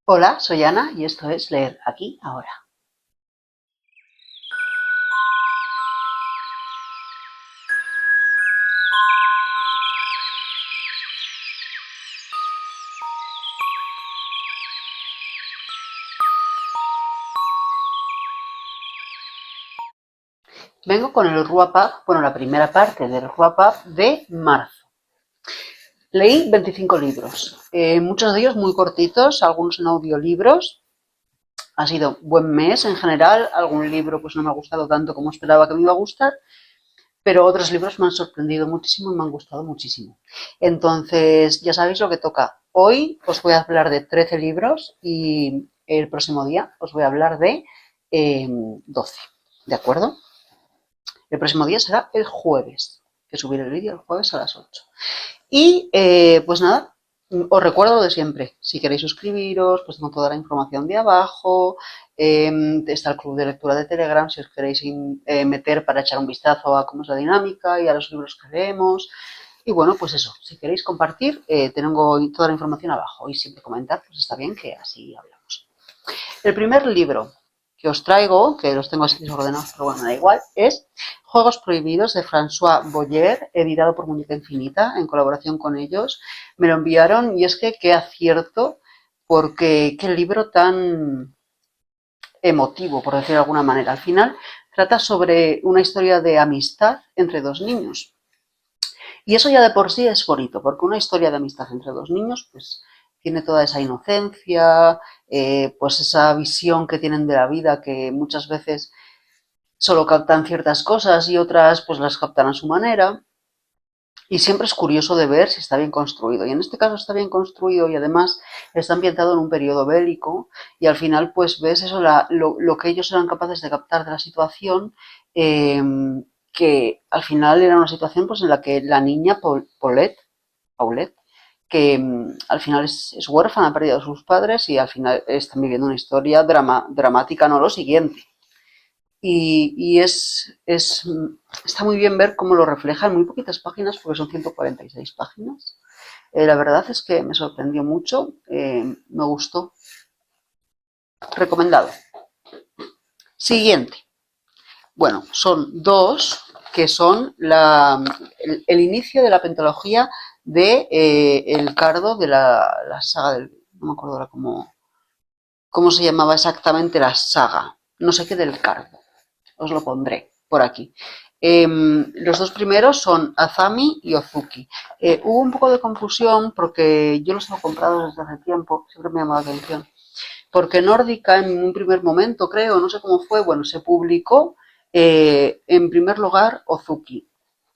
Hola, soy Ana y esto es Leer aquí ahora. Vengo con el Ruapap, bueno, la primera parte del Ruapap de marzo. Leí 25 libros, muchos de ellos muy cortitos, algunos en audiolibros. Ha sido buen mes en general, algún libro pues no me ha gustado tanto como esperaba que me iba a gustar, pero otros libros me han sorprendido muchísimo y me han gustado muchísimo. Entonces, ya sabéis lo que toca. Hoy os voy a hablar de 13 libros y el próximo día os voy a hablar de 12, ¿de acuerdo? El próximo día será el jueves, que subiré el vídeo el jueves a las 8. Y pues nada, os recuerdo lo de siempre. Si queréis suscribiros, pues tengo toda la información de abajo. Está el club de lectura de Telegram si os queréis meter para echar un vistazo a cómo es la dinámica y a los libros que leemos. Y bueno, pues eso, si queréis compartir, tengo toda la información abajo. Y siempre comentar, pues está bien que así hablamos. El primer libro que os traigo, que los tengo así desordenados, pero bueno, me da igual, es Juegos Prohibidos de François Boyer, editado por Muñeca Infinita, en colaboración con ellos. Me lo enviaron y es que qué acierto, porque qué libro tan emotivo, por decirlo de alguna manera. Al final trata sobre una historia de amistad entre dos niños. Y eso ya de por sí es bonito, porque una historia de amistad entre dos niños, pues tiene toda esa inocencia, pues esa visión que tienen de la vida que muchas veces solo captan ciertas cosas y otras pues las captan a su manera. Y siempre es curioso de ver si está bien construido. Y en este caso está bien construido y además está ambientado en un periodo bélico y al final pues ves eso, lo que ellos eran capaces de captar de la situación, eh, que al final era una situación pues en la que la niña Paulette, que al final es huérfana, ha perdido a sus padres y al final están viviendo una historia dramática, no lo siguiente. Y está muy bien ver cómo lo refleja en muy poquitas páginas, porque son 146 páginas. La verdad es que me sorprendió mucho, me gustó. Recomendado. Siguiente. Bueno, son dos que son el inicio de la pentología de El Cardo de la saga del... No me acuerdo ahora cómo se llamaba exactamente la saga. No sé qué del Cardo. Os lo pondré por aquí. Los dos primeros son Azami y Ozuki. Hubo un poco de confusión porque yo los tengo comprados desde hace tiempo, siempre me ha llamado la atención. Porque Nórdica en un primer momento, creo, no sé cómo fue, bueno, se publicó en primer lugar Ozuki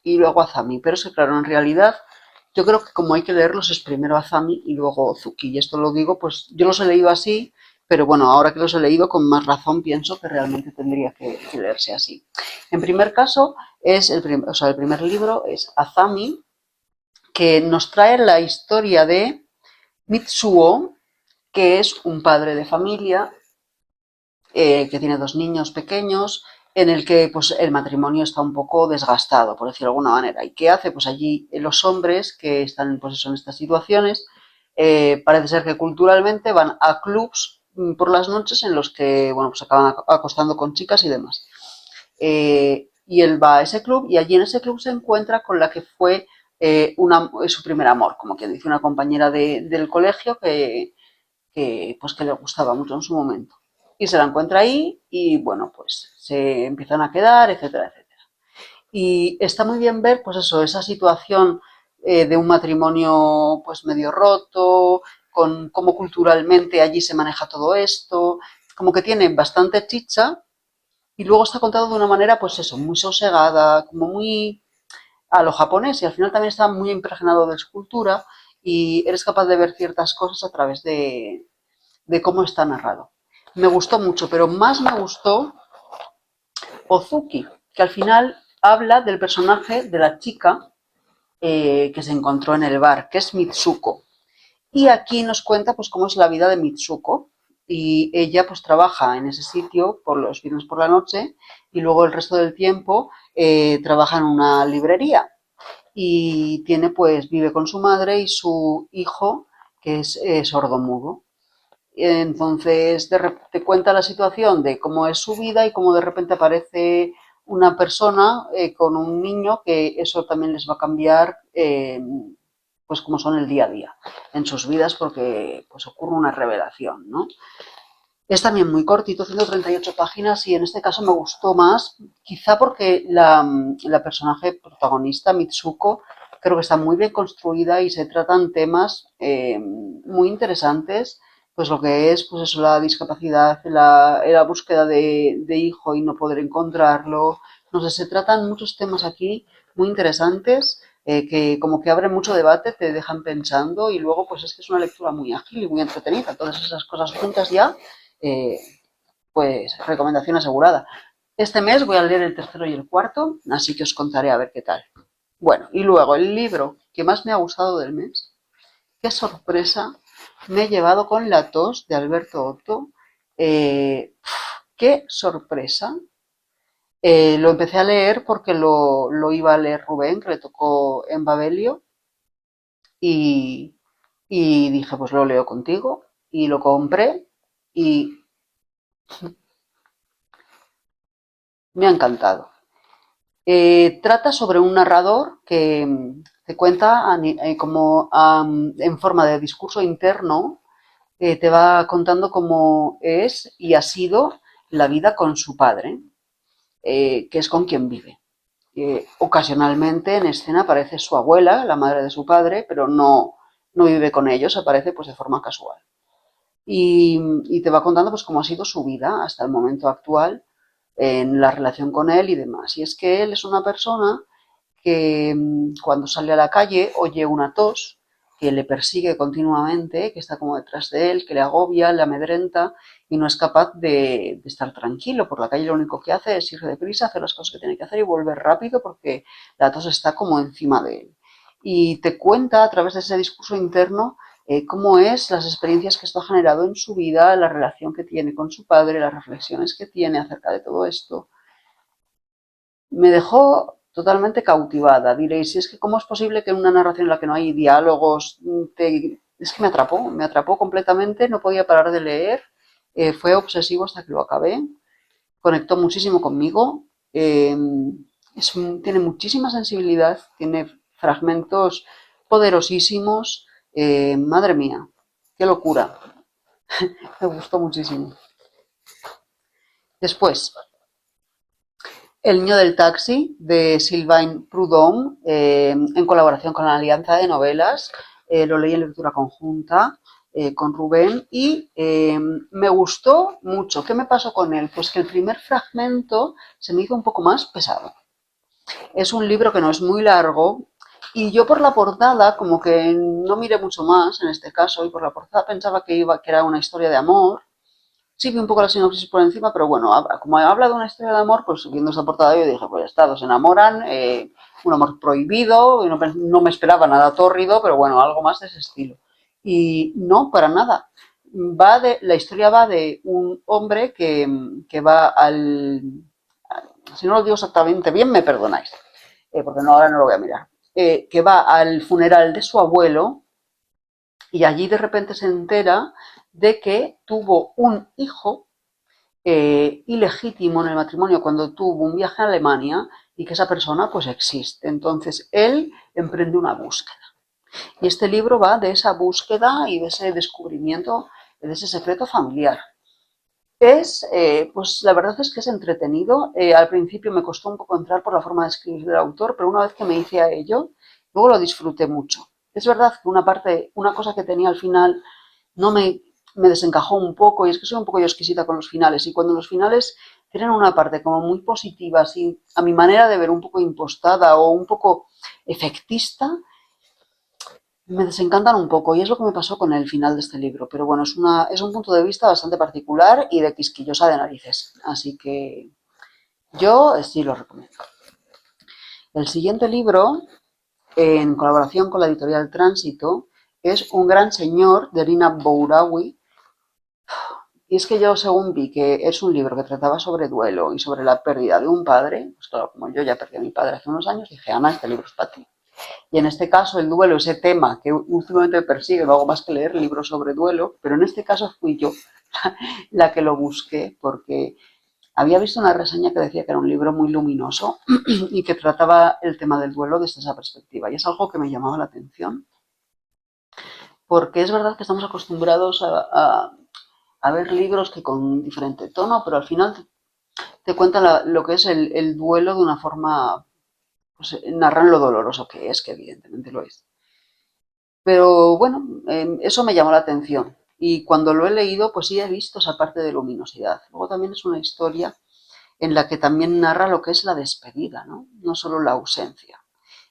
y luego Azami. Pero es que, claro, en realidad yo creo que como hay que leerlos es primero Azami y luego Ozuki. Y esto lo digo, pues yo los he leído así, pero bueno, ahora que los he leído con más razón pienso que realmente tendría que leerse así. En primer caso, el primer libro es Azami, que nos trae la historia de Mitsuo, que es un padre de familia que tiene dos niños pequeños, en el que pues, el matrimonio está un poco desgastado, por decirlo de alguna manera. ¿Y qué hace? Pues allí los hombres que están pues eso, en estas situaciones, parece ser que culturalmente van a clubs por las noches en los que bueno, pues acaban acostando con chicas y demás. Y él va a ese club y allí en ese club se encuentra con la que fue su primer amor, como quien dice, una compañera del colegio pues que le gustaba mucho en su momento. Y se la encuentra ahí y bueno, pues se empiezan a quedar, etcétera, etcétera. Y está muy bien ver, pues eso, esa situación de un matrimonio pues medio roto, con cómo culturalmente allí se maneja todo esto, como que tiene bastante chicha y luego está contado de una manera, pues eso, muy sosegada, como muy a lo japonés y al final también está muy impregnado de su cultura y eres capaz de ver ciertas cosas a través de cómo está narrado. Me gustó mucho, pero más me gustó Ozuki, que al final habla del personaje de la chica que se encontró en el bar, que es Mitsuko. Y aquí nos cuenta pues cómo es la vida de Mitsuko. Y ella pues trabaja en ese sitio por los viernes por la noche y luego el resto del tiempo trabaja en una librería. Y tiene pues, vive con su madre y su hijo que es sordomudo. Entonces te cuenta la situación de cómo es su vida y cómo de repente aparece una persona con un niño que eso también les va a cambiar pues como son el día a día en sus vidas porque pues ocurre una revelación, ¿no? Es también muy cortito, 138 páginas y en este caso me gustó más, quizá porque la personaje protagonista, Mitsuko, creo que está muy bien construida y se tratan temas muy interesantes, pues lo que es pues eso, la discapacidad, la búsqueda de hijo y no poder encontrarlo. No sé, se tratan muchos temas aquí muy interesantes que como que abren mucho debate, te dejan pensando y luego pues es que es una lectura muy ágil y muy entretenida. Todas esas cosas juntas ya eh, pues recomendación asegurada. Este mes voy a leer el tercero y el cuarto, así que os contaré a ver qué tal. Bueno, y luego el libro que más me ha gustado del mes, qué sorpresa, me he llevado con La tos de Alberto Otto. Qué sorpresa. Lo empecé a leer porque lo iba a leer Rubén, que le tocó en Babelio, y, y dije, pues lo leo contigo, y lo compré, y me ha encantado. Trata sobre un narrador que te cuenta como en forma de discurso interno, te va contando cómo es y ha sido la vida con su padre, que es con quien vive. Ocasionalmente en escena aparece su abuela, la madre de su padre, pero no vive con ellos, aparece pues de forma casual. Y te va contando pues cómo ha sido su vida hasta el momento actual en la relación con él y demás. Y es que él es una persona que cuando sale a la calle oye una tos que le persigue continuamente, que está como detrás de él, que le agobia, le amedrenta y no es capaz de estar tranquilo. Por la calle lo único que hace es ir deprisa, hacer las cosas que tiene que hacer y volver rápido porque la tos está como encima de él. Y te cuenta a través de ese discurso interno cómo es las experiencias que esto ha generado en su vida, la relación que tiene con su padre, las reflexiones que tiene acerca de todo esto. Me dejó totalmente cautivada. Diréis, si es que cómo es posible que en una narración en la que no hay diálogos, es que me atrapó completamente, no podía parar de leer, fue obsesivo hasta que lo acabé, conectó muchísimo conmigo, eh, tiene muchísima sensibilidad, tiene fragmentos poderosísimos, madre mía, qué locura, me gustó muchísimo. Después, El niño del taxi, de Sylvain Prudhomme, en colaboración con la Alianza de Novelas. Lo leí en lectura conjunta con Rubén y me gustó mucho. ¿Qué me pasó con él? Pues que el primer fragmento se me hizo un poco más pesado. Es un libro que no es muy largo y yo por la portada, como que no miré mucho más en este caso, y por la portada pensaba que era una historia de amor. Sí, vi un poco la sinopsis por encima, pero bueno, como habla de una historia de amor, pues viendo esta portada yo dije, pues ya está, dos se enamoran, un amor prohibido, y no me esperaba nada tórrido, pero bueno, algo más de ese estilo. Y no, para nada. La historia va de un hombre que va si no lo digo exactamente bien, me perdonáis, porque no, ahora no lo voy a mirar, que va al funeral de su abuelo y allí de repente se entera de que tuvo un hijo ilegítimo en el matrimonio cuando tuvo un viaje a Alemania y que esa persona pues existe. Entonces él emprende una búsqueda. Y este libro va de esa búsqueda y de ese descubrimiento, de ese secreto familiar. Pues la verdad es que es entretenido. Al principio me costó un poco entrar por la forma de escribir del autor, pero una vez que me hice a ello, luego lo disfruté mucho. Es verdad que una cosa que tenía al final no me desencajó un poco, y es que soy un poco yo exquisita con los finales, y cuando los finales tienen una parte como muy positiva, así, a mi manera de ver un poco impostada o un poco efectista, me desencantan un poco, y es lo que me pasó con el final de este libro, pero bueno, es un punto de vista bastante particular y de quisquillosa de narices, así que yo sí lo recomiendo. El siguiente libro, en colaboración con la editorial Tránsito, es Un gran señor de Rina Bouraoui. Y es que yo, según vi que es un libro que trataba sobre duelo y sobre la pérdida de un padre, pues claro, como yo ya perdí a mi padre hace unos años, dije, Ana, este libro es para ti. Y en este caso el duelo, ese tema que últimamente me persigue, no hago más que leer libros sobre duelo, pero en este caso fui yo la que lo busqué porque había visto una reseña que decía que era un libro muy luminoso y que trataba el tema del duelo desde esa perspectiva. Y es algo que me llamaba la atención, porque es verdad que estamos acostumbrados a ver libros que con diferente tono, pero al final te cuentan lo que es el duelo de una forma, pues narran lo doloroso que es, que evidentemente lo es. Pero bueno, eso me llamó la atención. Y cuando lo he leído, pues sí he visto esa parte de luminosidad. Luego también es una historia en la que también narra lo que es la despedida, ¿no? No solo la ausencia.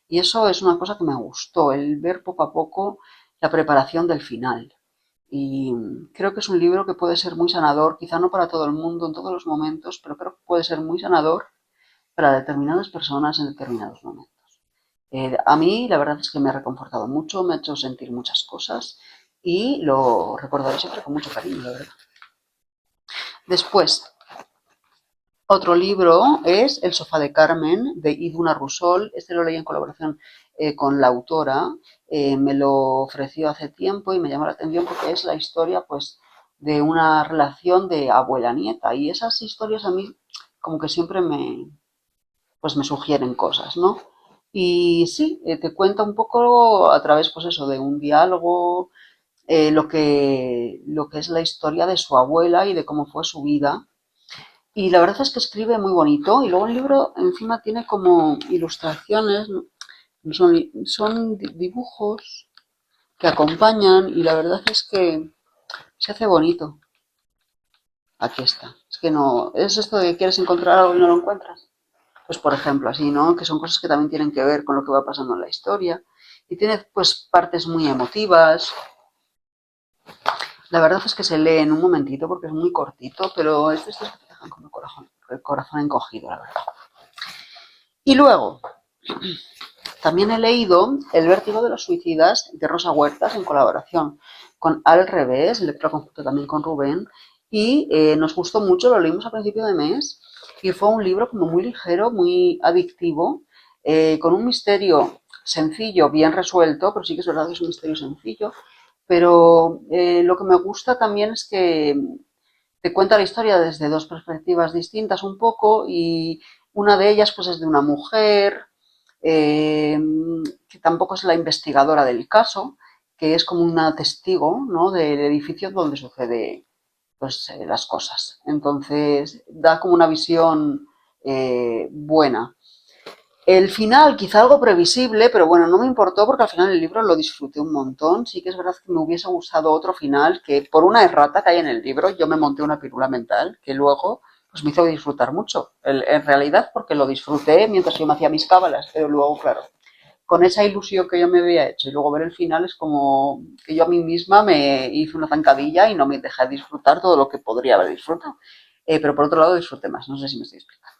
Y eso es una cosa que me gustó, el ver poco a poco la preparación del final. Y creo que es un libro que puede ser muy sanador, quizá no para todo el mundo en todos los momentos, pero creo que puede ser muy sanador para determinadas personas en determinados momentos. A mí la verdad es que me ha reconfortado mucho, me ha hecho sentir muchas cosas y lo recordaré siempre con mucho cariño, la verdad. Después, otro libro es El sofá de Carmen, de Iduna Rusol. Este lo leí en colaboración con la autora. Me lo ofreció hace tiempo y me llamó la atención porque es la historia, pues, de una relación de abuela-nieta. Y esas historias a mí como que siempre pues, me sugieren cosas, ¿no? Y sí, te cuenta un poco a través, pues eso, de un diálogo, lo que es la historia de su abuela y de cómo fue su vida. Y la verdad es que escribe muy bonito y luego el libro encima tiene como ilustraciones, ¿no? Son dibujos que acompañan y la verdad es que se hace bonito. Aquí está. Es que no, es esto de que quieres encontrar algo y no lo encuentras. Pues por ejemplo, así, ¿no? Que son cosas que también tienen que ver con lo que va pasando en la historia. Y tiene pues partes muy emotivas. La verdad es que se lee en un momentito porque es muy cortito, pero es de estos que te dejan con el corazón encogido, la verdad. Y luego, también he leído El vértigo de los suicidas de Rosa Huertas en colaboración con Al Revés, lectura conjunto también con Rubén, y nos gustó mucho, lo leímos a principio de mes y fue un libro como muy ligero, muy adictivo, con un misterio sencillo, bien resuelto, pero sí que es verdad que es un misterio sencillo, pero lo que me gusta también es que te cuenta la historia desde dos perspectivas distintas un poco y una de ellas pues es de una mujer eh, que tampoco es la investigadora del caso, que es como una testigo, ¿no? Del edificio donde sucede pues, las cosas. Entonces da como una visión buena. El final, quizá algo previsible, pero bueno, no me importó porque al final el libro lo disfruté un montón. Sí que es verdad que me hubiese gustado otro final que por una errata que hay en el libro, yo me monté una pirula mental que luego pues me hizo disfrutar mucho. En realidad porque lo disfruté mientras yo me hacía mis cábalas, pero luego, claro, con esa ilusión que yo me había hecho y luego ver el final es como que yo a mí misma me hice una zancadilla y no me dejé disfrutar todo lo que podría haber disfrutado. Pero por otro lado disfruté más, no sé si me estoy explicando.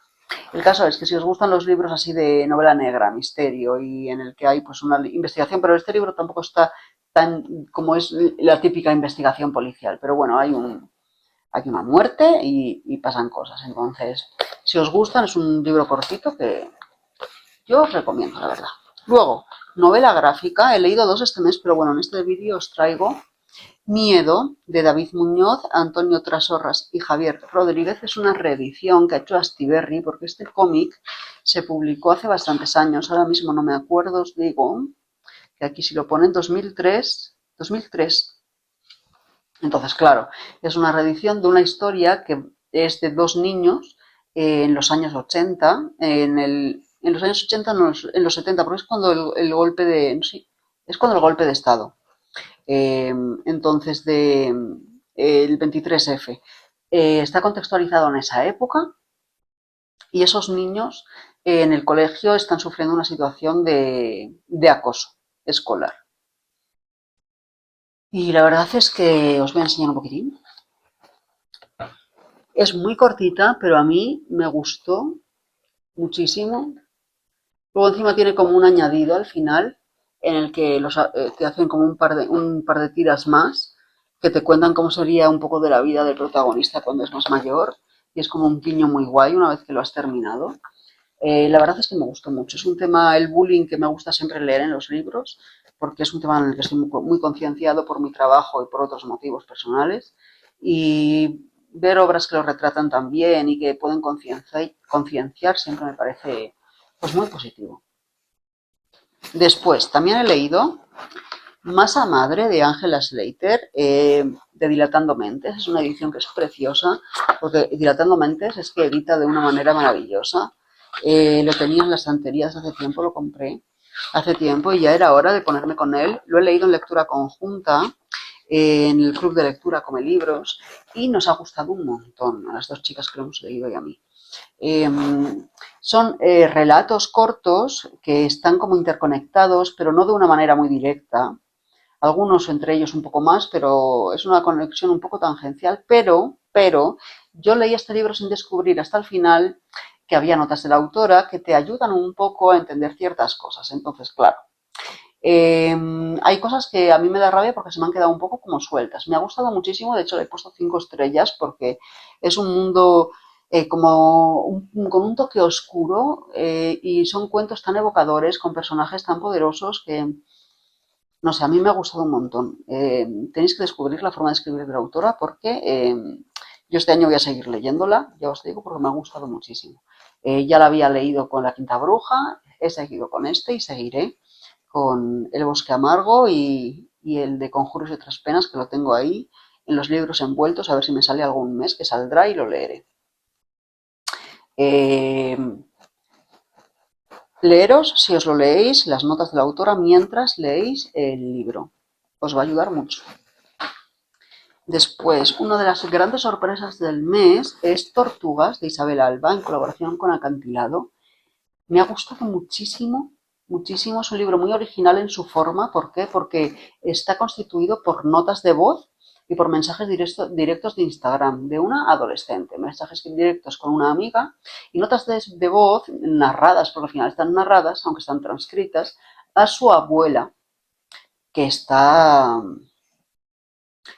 El caso es que si os gustan los libros así de novela negra, misterio y en el que hay pues una investigación, pero este libro tampoco está tan como es la típica investigación policial, pero bueno, hay una muerte y pasan cosas. Entonces, si os gustan, es un libro cortito que yo os recomiendo, la verdad. Luego, novela gráfica, he leído dos este mes, pero bueno, en este vídeo os traigo Miedo, de David Muñoz, Antonio Trasorras y Javier Rodríguez. Es una reedición que ha hecho Astiberri, porque este cómic se publicó hace bastantes años, ahora mismo no me acuerdo, os digo, que aquí si lo ponen 2003, 2003. Entonces, claro, es una reedición de una historia que es de dos niños en los años 80, en los años 80, no, en los 70, porque es cuando el golpe de, no sé, es cuando el golpe de Estado. Eh, entonces, el 23F. Está contextualizado en esa época y esos niños en el colegio están sufriendo una situación de acoso escolar. Y la verdad es que os voy a enseñar un poquitín. Es muy cortita, pero a mí me gustó muchísimo. Luego encima tiene como un añadido al final en el que te hacen como un par de tiras más que te cuentan cómo sería un poco de la vida del protagonista cuando es más mayor y es como un guiño muy guay una vez que lo has terminado. La verdad es que me gustó mucho. Es un tema, el bullying, que me gusta siempre leer en los libros, porque es un tema en el que estoy muy concienciado por mi trabajo y por otros motivos personales. Y ver obras que lo retratan tan bien y que pueden concienciar siempre me parece pues muy positivo. Después, también he leído Masa Madre de Angela Slater, de Dilatando Mentes. Es una edición que es preciosa, porque Dilatando Mentes es que edita de una manera maravillosa. Lo tenía en las estanterías hace tiempo, lo compré hace tiempo y ya era hora de ponerme con él. Lo he leído en lectura conjunta, en el club de lectura Come Libros, y nos ha gustado un montón a las dos chicas que lo hemos leído y a mí. Eh, Son relatos cortos que están como interconectados, pero no de una manera muy directa. Algunos entre ellos un poco más, pero es una conexión un poco tangencial. Pero yo leí este libro sin descubrir hasta el final que había notas de la autora que te ayudan un poco a entender ciertas cosas. Entonces, claro, hay cosas que a mí me da rabia porque se me han quedado un poco como sueltas. Me ha gustado muchísimo, de hecho le he puesto 5 estrellas porque es un mundo con un toque oscuro, y son cuentos tan evocadores, con personajes tan poderosos que, no sé, a mí me ha gustado un montón. Tenéis que descubrir la forma de escribir de la autora porque yo este año voy a seguir leyéndola, ya os digo, porque me ha gustado muchísimo. Ya la había leído con La Quinta Bruja, he seguido con este y seguiré con El Bosque Amargo y el de Conjuros y otras penas, que lo tengo ahí en los libros envueltos, a ver si me sale algún mes que saldrá y lo leeré. Eh, Leeros, si os lo leéis, las notas de la autora mientras leéis el libro. Os va a ayudar mucho. Después, una de las grandes sorpresas del mes es Tortugas, de Isabel Alba, en colaboración con Acantilado. Me ha gustado muchísimo, muchísimo. Es un libro muy original en su forma. ¿Por qué? Porque está constituido por notas de voz y por mensajes directos de Instagram de una adolescente. Mensajes directos con una amiga y notas de voz narradas, porque al final están narradas, aunque están transcritas, a su abuela, que está,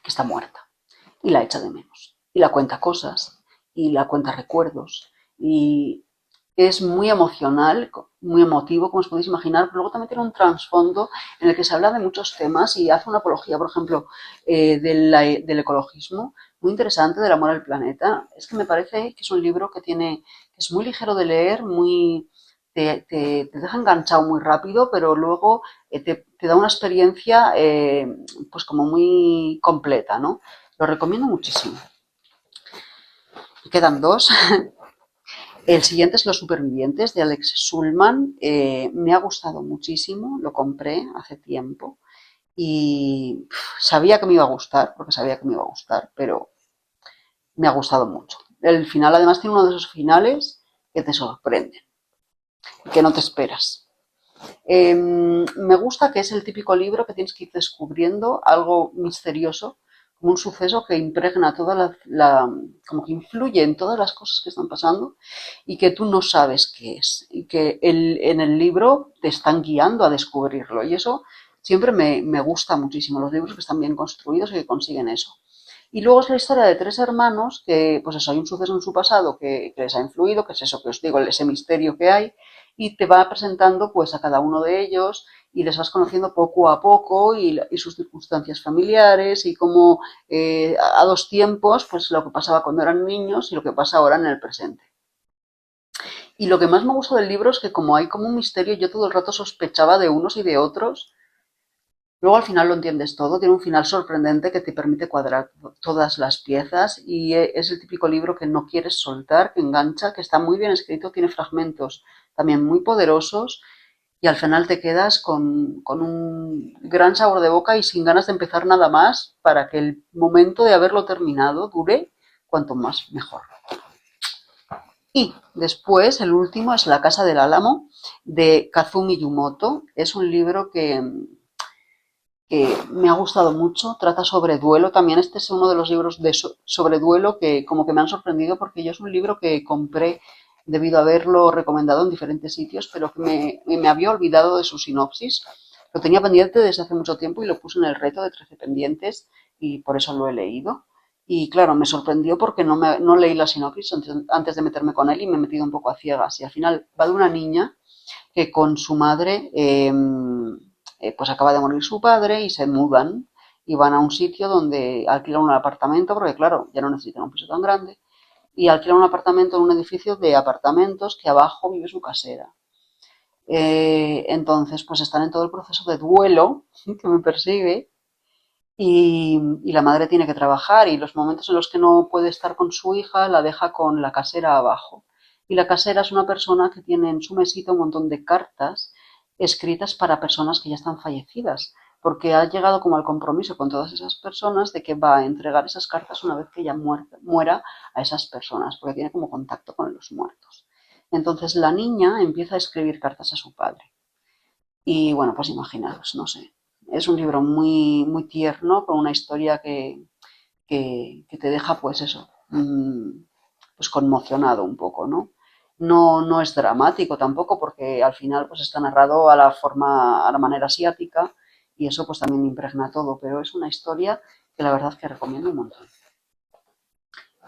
que está muerta y la echa de menos. Y la cuenta cosas y la cuenta recuerdos. Y es muy emocional, muy emotivo, como os podéis imaginar, pero luego también tiene un trasfondo en el que se habla de muchos temas y hace una apología, por ejemplo, del ecologismo, muy interesante, del amor al planeta. Es que me parece que es un libro que es muy ligero de leer, te deja enganchado muy rápido, pero luego te da una experiencia pues como muy completa, ¿no? Lo recomiendo muchísimo. Quedan dos. El siguiente es Los Supervivientes, de Alex Sulman. Me ha gustado muchísimo, lo compré hace tiempo y sabía que me iba a gustar, porque sabía que me iba a gustar, pero me ha gustado mucho. El final además tiene uno de esos finales que te sorprenden, que no te esperas. Me gusta que es el típico libro que tienes que ir descubriendo algo misterioso, como un suceso que impregna como que influye en todas las cosas que están pasando y que tú no sabes qué es. Y que en el libro te están guiando a descubrirlo. Y eso siempre me gusta muchísimo, los libros que están bien construidos y que consiguen eso. Y luego es la historia de tres hermanos que, pues eso, hay un suceso en su pasado que les ha influido, que es eso que os digo, ese misterio que hay, y te va presentando pues a cada uno de ellos y les vas conociendo poco a poco y sus circunstancias familiares y cómo a dos tiempos, pues lo que pasaba cuando eran niños y lo que pasa ahora en el presente. Y lo que más me gusta del libro es que como hay como un misterio, yo todo el rato sospechaba de unos y de otros. Luego al final lo entiendes todo, tiene un final sorprendente que te permite cuadrar todas las piezas y es el típico libro que no quieres soltar, que engancha, que está muy bien escrito, tiene fragmentos también muy poderosos y al final te quedas con un gran sabor de boca y sin ganas de empezar nada más para que el momento de haberlo terminado dure cuanto más mejor. Y después el último es La Casa del Álamo de Kazumi Yumoto. Es un libro que me ha gustado mucho, trata sobre duelo también. Este es uno de los libros sobre duelo que como que me han sorprendido porque yo es un libro que compré debido a haberlo recomendado en diferentes sitios, pero que me había olvidado de su sinopsis. Lo tenía pendiente desde hace mucho tiempo y lo puse en el reto de 13 pendientes y por eso lo he leído. Y claro, me sorprendió porque no leí la sinopsis antes de meterme con él y me he metido un poco a ciegas. Y al final va de una niña que con su madre, pues acaba de morir su padre y se mudan y van a un sitio donde alquilan un apartamento, porque claro, ya no necesitan un piso tan grande, y alquilan un apartamento en un edificio de apartamentos que abajo vive su casera. Entonces, pues están en todo el proceso de duelo que me persigue y la madre tiene que trabajar y los momentos en los que no puede estar con su hija la deja con la casera abajo. Y la casera es una persona que tiene en su mesita un montón de cartas escritas para personas que ya están fallecidas, porque ha llegado como al compromiso con todas esas personas de que va a entregar esas cartas una vez que ella muera a esas personas, porque tiene como contacto con los muertos. Entonces la niña empieza a escribir cartas a su padre. Y bueno, pues imaginaros, no sé. Es un libro muy, muy tierno, con una historia que te deja, pues eso, pues conmocionado un poco, ¿no? No es dramático tampoco, porque al final pues está narrado a la manera asiática, y eso pues también impregna todo, pero es una historia que la verdad que recomiendo un montón.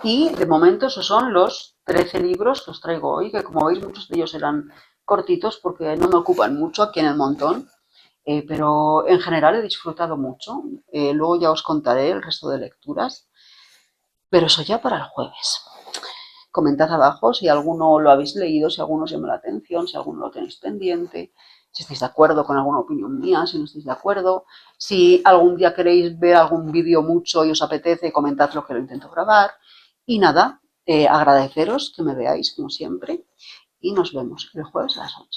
Y de momento esos son los 13 libros que os traigo hoy, que como veis muchos de ellos eran cortitos porque no me ocupan mucho aquí en el montón, pero en general he disfrutado mucho. Luego ya os contaré el resto de lecturas, pero eso ya para el jueves. Comentad abajo si alguno lo habéis leído, si alguno os llama la atención, si alguno lo tenéis pendiente, si estáis de acuerdo con alguna opinión mía, si no estáis de acuerdo, si algún día queréis ver algún vídeo mucho y os apetece, comentad lo que lo intento grabar. Y nada, agradeceros que me veáis como siempre y nos vemos el jueves a las 8.